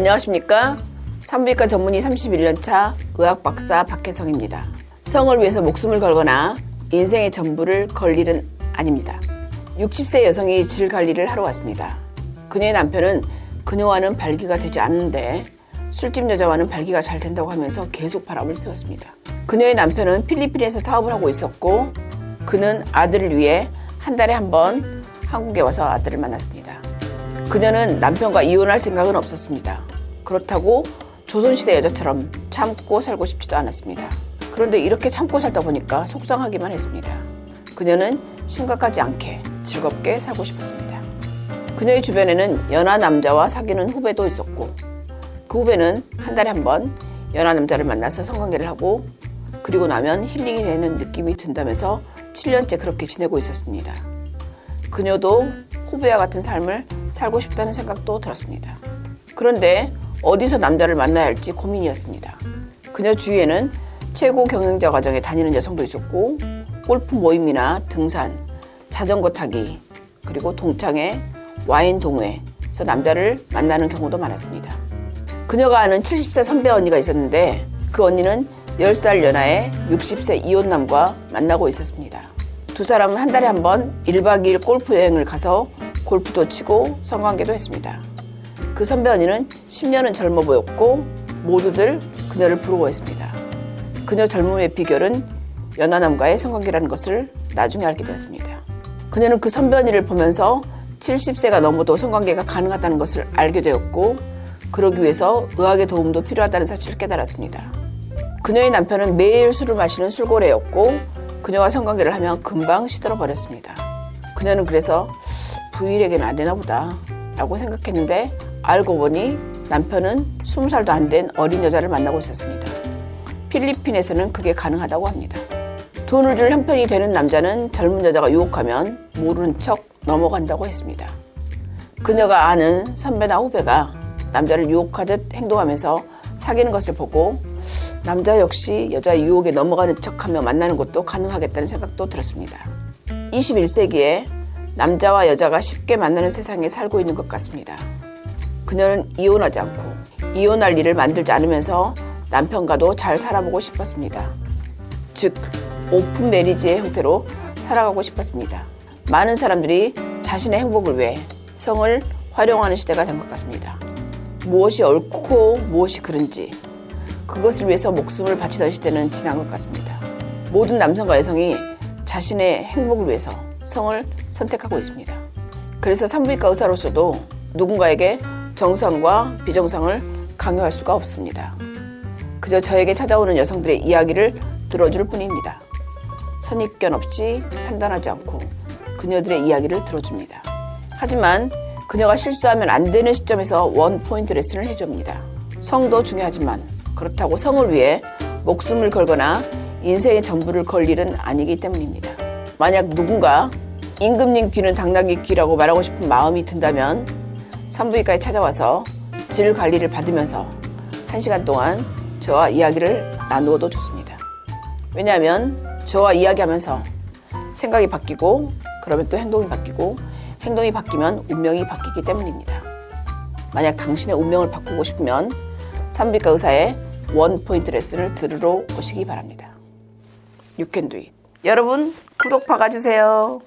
안녕하십니까? 산부인과 전문의 31년차 의학박사 박혜성입니다. 성을 위해서 목숨을 걸거나 인생의 전부를 걸 일은 아닙니다. 60세 여성이 질 관리를 하러 왔습니다. 그녀의 남편은 그녀와는 발기가 되지 않는데 술집 여자와는 발기가 잘 된다고 하면서 계속 바람을 피웠습니다. 그녀의 남편은 필리핀에서 사업을 하고 있었고 그는 아들을 위해 한 달에 한 번 한국에 와서 아들을 만났습니다. 그녀는 남편과 이혼할 생각은 없었습니다. 그렇다고 조선시대 여자처럼 참고 살고 싶지도 않았습니다. 그런데 이렇게 참고 살다 보니까 속상하기만 했습니다. 그녀는 심각하지 않게 즐겁게 살고 싶었습니다. 그녀의 주변에는 연하 남자와 사귀는 후배도 있었고 그 후배는 한 달에 한 번 연하 남자를 만나서 성관계를 하고 그리고 나면 힐링이 되는 느낌이 든다면서 7년째 그렇게 지내고 있었습니다. 그녀도 후배와 같은 삶을 살고 싶다는 생각도 들었습니다. 그런데 어디서 남자를 만나야 할지 고민이었습니다. 그녀 주위에는 최고 경영자 과정에 다니는 여성도 있었고 골프 모임이나 등산, 자전거 타기, 그리고 동창회, 와인 동호회에서 남자를 만나는 경우도 많았습니다. 그녀가 아는 70세 선배 언니가 있었는데 그 언니는 10살 연하의 60세 이혼남과 만나고 있었습니다. 두 사람은 한 달에 한 번 1박 2일 골프 여행을 가서 골프도 치고 성관계도 했습니다. 그 선배 언니는 10년은 젊어 보였고 모두들 그녀를 부러워했습니다. 그녀 젊음의 비결은 연하남과의 성관계라는 것을 나중에 알게 되었습니다. 그녀는 그 선배 언니를 보면서 70세가 넘어도 성관계가 가능하다는 것을 알게 되었고 그러기 위해서 의학의 도움도 필요하다는 사실을 깨달았습니다. 그녀의 남편은 매일 술을 마시는 술고래였고 그녀와 성관계를 하면 금방 시들어 버렸습니다. 그녀는 그래서 부인에게는 안 되나 보다 라고 생각했는데 알고 보니 남편은 20살도 안 된 어린 여자를 만나고 있었습니다. 필리핀에서는 그게 가능하다고 합니다. 돈을 줄 형편이 되는 남자는 젊은 여자가 유혹하면 모르는 척 넘어간다고 했습니다. 그녀가 아는 선배나 후배가 남자를 유혹하듯 행동하면서 사귀는 것을 보고 남자 역시 여자 유혹에 넘어가는 척하며 만나는 것도 가능하겠다는 생각도 들었습니다. 21세기에 남자와 여자가 쉽게 만나는 세상에 살고 있는 것 같습니다. 그녀는 이혼하지 않고 이혼할 일을 만들지 않으면서 남편과도 잘 살아보고 싶었습니다. 즉 오픈 메리지의 형태로 살아가고 싶었습니다. 많은 사람들이 자신의 행복을 위해 성을 활용하는 시대가 된 것 같습니다. 무엇이 옳고 무엇이 그른지 그것을 위해서 목숨을 바치던 시대는 지난 것 같습니다. 모든 남성과 여성이 자신의 행복을 위해서 성을 선택하고 있습니다. 그래서 산부인과 의사로서도 누군가에게 정상과 비정상을 강요할 수가 없습니다. 그저 저에게 찾아오는 여성들의 이야기를 들어줄 뿐입니다. 선입견 없이 판단하지 않고 그녀들의 이야기를 들어줍니다. 하지만 그녀가 실수하면 안 되는 시점에서 원포인트 레슨을 해줍니다. 성도 중요하지만 그렇다고 성을 위해 목숨을 걸거나 인생의 전부를 걸 일은 아니기 때문입니다. 만약 누군가 임금님 귀는 당나귀 귀라고 말하고 싶은 마음이 든다면 산부인과에 찾아와서 질 관리를 받으면서 1시간 동안 저와 이야기를 나누어도 좋습니다. 왜냐하면 저와 이야기하면서 생각이 바뀌고 그러면 또 행동이 바뀌고 행동이 바뀌면 운명이 바뀌기 때문입니다. 만약 당신의 운명을 바꾸고 싶으면 산부인과 의사의 원포인트 레슨을 들으러 오시기 바랍니다. You can do it. 여러분 구독 박아주세요.